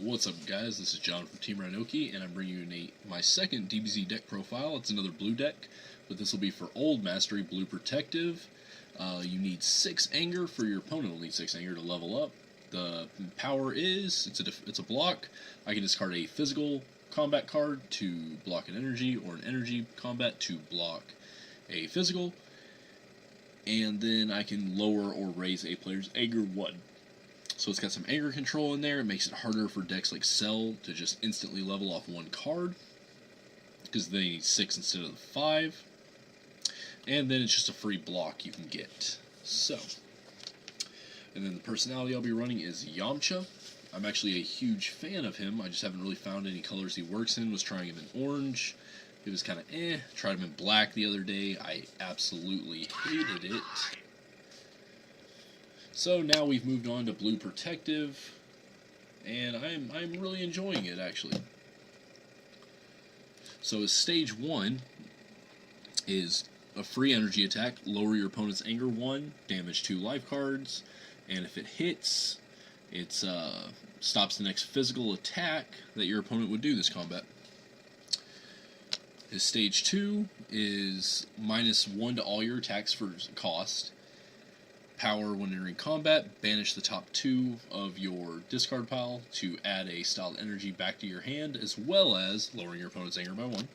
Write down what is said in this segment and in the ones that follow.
What's up, guys? This is John from Team Rhinoki, and I'm bringing you my second DBZ deck profile. It's another blue deck, but this will be for Old Mastery Blue Protective. You need 6 anger for your opponent. Will need 6 anger to level up. The power is it's a block. I can discard a physical combat card to block an energy, or an energy combat to block a physical, and then I can lower or raise a player's anger 1. So it's got some anger control in there. It makes it harder for decks like Cell to just instantly level off 1 card, because they need 6 instead of the 5. And then it's just a free block you can get. So, and then the personality I'll be running is Yamcha. I'm actually a huge fan of him. I just haven't really found any colors he works in. Was trying him in orange. It was kind of Tried him in black the other day. I absolutely hated it. So now we've moved on to Blue Protective, and I'm really enjoying it, actually. So stage 1 is a free energy attack. Lower your opponent's anger 1, damage 2 life cards, and if it hits, it stops the next physical attack that your opponent would do this combat. His stage 2 is -1 to all your attacks for cost. Power: when entering combat, banish the top 2 of your discard pile to add a styled energy back to your hand, as well as lowering your opponent's anger by 1.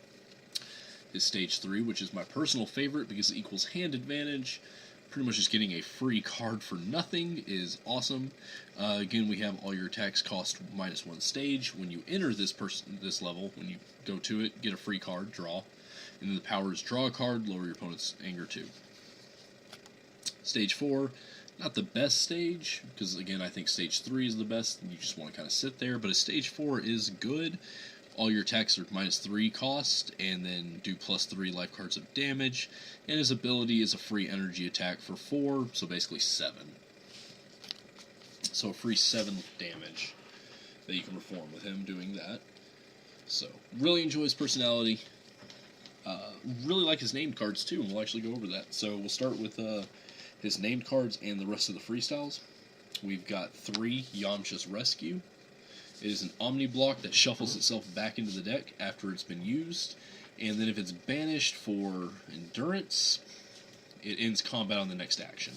His stage 3, which is my personal favorite because it equals hand advantage, pretty much just getting a free card for nothing, is awesome. Again, we have all your attacks cost -1 stage. When you enter this level, when you go to it, get a free card, draw. And then the power is draw a card, lower your opponent's anger 2. Stage 4, not the best stage, because again I think stage 3 is the best, and you just want to kind of sit there, but a stage 4 is good. All your attacks are -3 cost, and then do +3 life cards of damage, and his ability is a free energy attack for 4, so basically 7. So a free 7 damage that you can perform with him doing that. So, really enjoy his personality. Really like his named cards too, and we'll actually go over that. So we'll start with his named cards and the rest of the freestyles. We've got 3 Yamcha's Rescue. It is an Omni block that shuffles itself back into the deck after it's been used, and then if it's banished for endurance, it ends combat on the next action.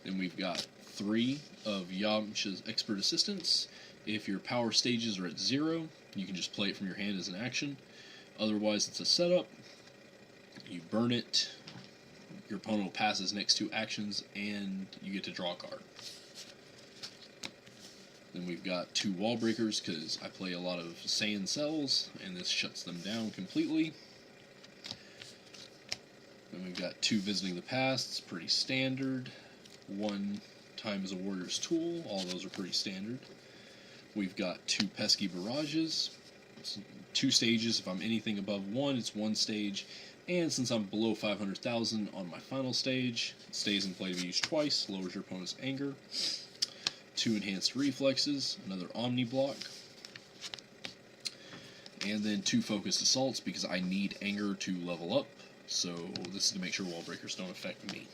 Then we've got 3 of Yamcha's Expert Assistance. If your power stages are at 0, you can just play it from your hand as an action. Otherwise, it's a setup. You burn it, your opponent will pass his next 2 actions, and you get to draw a card. Then we've got 2 Wall Breakers, because I play a lot of Saiyan Cells, and this shuts them down completely. Then we've got 2 Visiting the Past, it's pretty standard. 1 Time as a Warrior's Tool, all those are pretty standard. We've got 2 Pesky Barrages. It's 2 stages. If I'm anything above 1, it's 1 stage. And since I'm below 500,000 on my final stage, it stays in play to be used twice, lowers your opponent's anger. 2 Enhanced Reflexes, another Omni block. And then 2 Focused Assaults, because I need anger to level up. So this is to make sure Wall Breakers don't affect me.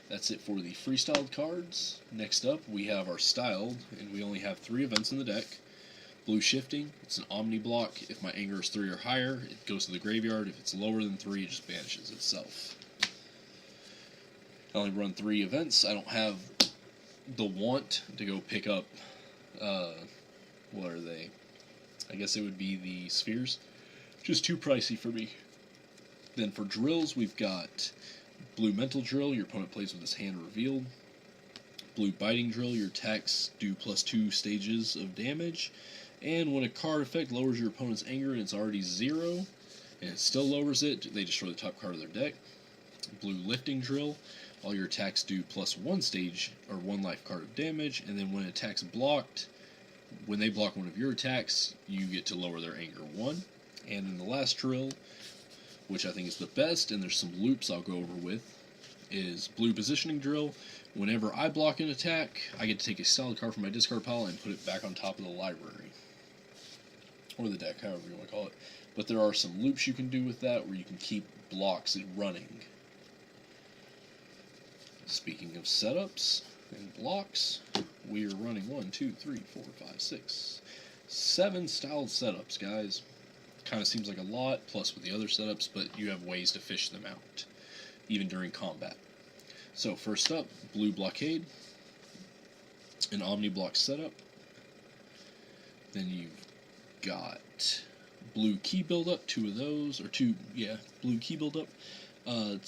That's it for the freestyled cards. Next up, we have our styled, and we only have 3 events in the deck. Blue Shifting, it's an Omni block. If my anger is 3 or higher, it goes to the graveyard. If it's lower than 3, it just banishes itself. I only run 3 events. I don't have the want to go pick up, what are they? I guess it would be the spheres. Just too pricey for me. Then for drills, we've got Blue Mental Drill, your opponent plays with his hand revealed. Blue Biting Drill, your attacks do +2 stages of damage. And when a card effect lowers your opponent's anger and it's already 0, and it still lowers it, they destroy the top card of their deck. Blue Lifting Drill, all your attacks do +1 stage, or 1 life card of damage, and then when an attack's blocked, when they block one of your attacks, you get to lower their anger 1. And then the last drill, which I think is the best, and there's some loops I'll go over with, is Blue Positioning Drill. Whenever I block an attack, I get to take a solid card from my discard pile and put it back on top of the library. Or the deck, however you want to call it. But there are some loops you can do with that where you can keep blocks running. Speaking of setups and blocks, we are running 1, 2, 3, 4, 5, 6, 7 styled setups, guys. Kind of seems like a lot, plus with the other setups, but you have ways to fish them out, even during combat. So first up, blue blockade, an omni block setup. Then you've got blue key buildup, 2 of those, or 2, yeah, blue key buildup.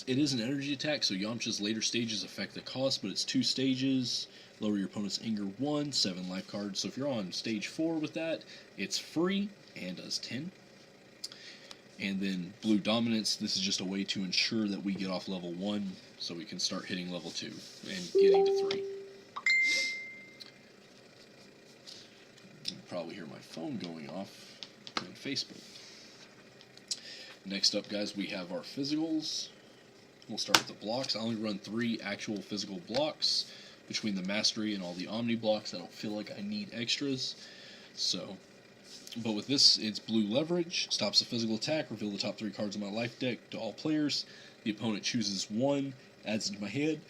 It is an energy attack, so Yamcha's later stages affect the cost, but it's 2 stages. Lower your opponent's anger 1, 7 life cards. So if you're on stage 4 with that, it's free and does 10. And then blue dominance, this is just a way to ensure that we get off level 1 so we can start hitting level 2 and getting to 3. You can probably hear my phone going off on Facebook. Next up, guys, we have our physicals. We'll start with the blocks. I only run 3 actual physical blocks. Between the mastery and all the omni blocks, I don't feel like I need extras. So, but with this, it's blue leverage. Stops a physical attack. Reveal the top 3 cards of my life deck to all players. The opponent chooses 1, adds it to my hand.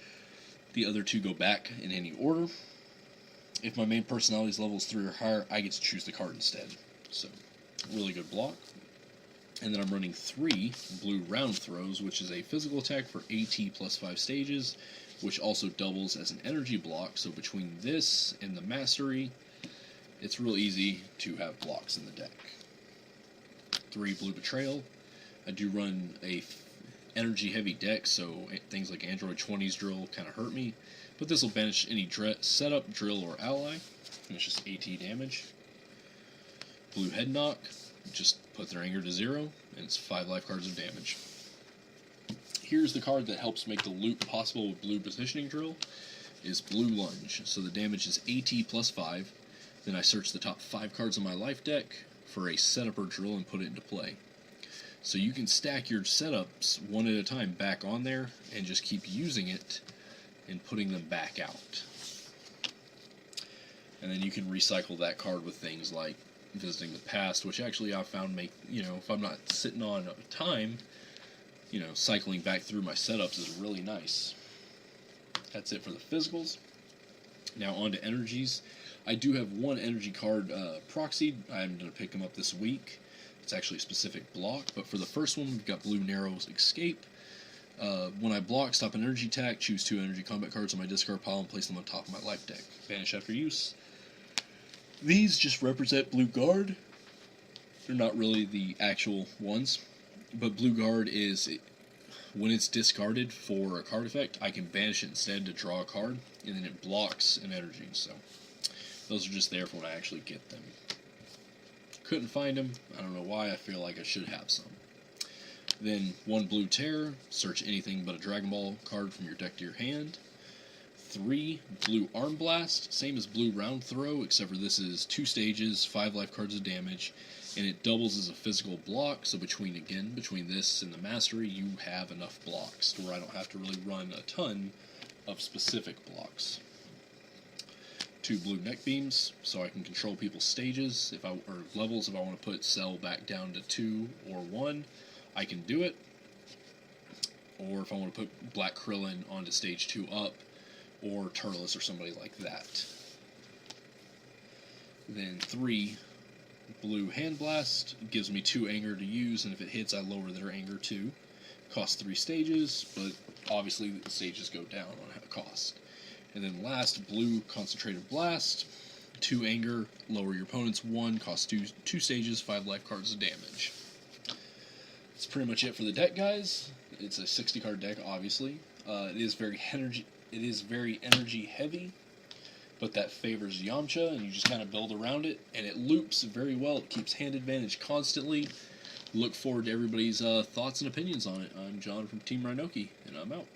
The other 2 go back in any order. If my main personality's level is 3 or higher, I get to choose the card instead. So, really good block. And then I'm running 3 blue round throws, which is a physical attack for AT plus 5 stages, which also doubles as an energy block. So between this and the mastery, it's real easy to have blocks in the deck. 3 blue betrayal. I do run a energy heavy deck, so things like Android 20's drill kind of hurt me. But this will banish any setup, drill, or ally. And it's just AT damage. Blue head knock. Just put their anger to 0, and it's 5 life cards of damage. Here's the card that helps make the loop possible with blue positioning drill, is blue lunge. So the damage is AT plus 5. Then I search the top 5 cards on my life deck for a setup or drill and put it into play. So you can stack your setups one at a time back on there and just keep using it and putting them back out. And then you can recycle that card with things like visiting the past, which actually I've found if I'm not sitting on time, cycling back through my setups is really nice. That's it for the physicals. Now on to energies. I do have 1 energy card proxied. I'm going to pick them up this week. It's actually a specific block, but for the first one, we've got blue Narrow's Escape. When I block, stop an energy attack, choose 2 energy combat cards on my discard pile and place them on top of my life deck. Banish after use. These just represent Blue Guard. They're not really the actual ones, but Blue Guard is, when it's discarded for a card effect, I can banish it instead to draw a card, and then it blocks an energy, so those are just there for when I actually get them. Couldn't find them. I don't know why. I feel like I should have some. Then 1 blue Terror. Search anything but a Dragon Ball card from your deck to your hand. 3 blue Arm Blast, same as blue Round Throw, except for this is 2 stages, 5 life cards of damage, and it doubles as a physical block, so between this and the Mastery, you have enough blocks to where I don't have to really run a ton of specific blocks. 2 blue Neck Beams, so I can control people's stages, or levels. If I want to put Cell back down to 2 or 1, I can do it. Or if I want to put Black Krillin onto stage 2 up, or Turles or somebody like that. Then 3 blue Hand Blast gives me 2 anger to use, and if it hits, I lower their anger too. Costs 3 stages, but obviously the stages go down on cost. And then last, blue Concentrated Blast, 2 anger, lower your opponent's 1, costs 2 stages, 5 life cards of damage. That's pretty much it for the deck, guys. It's a 60 card deck, obviously. It is very energy heavy, but that favors Yamcha, and you just kind of build around it, and it loops very well. It keeps hand advantage constantly. Look forward to everybody's thoughts and opinions on it. I'm John from Team Rhinoki, and I'm out.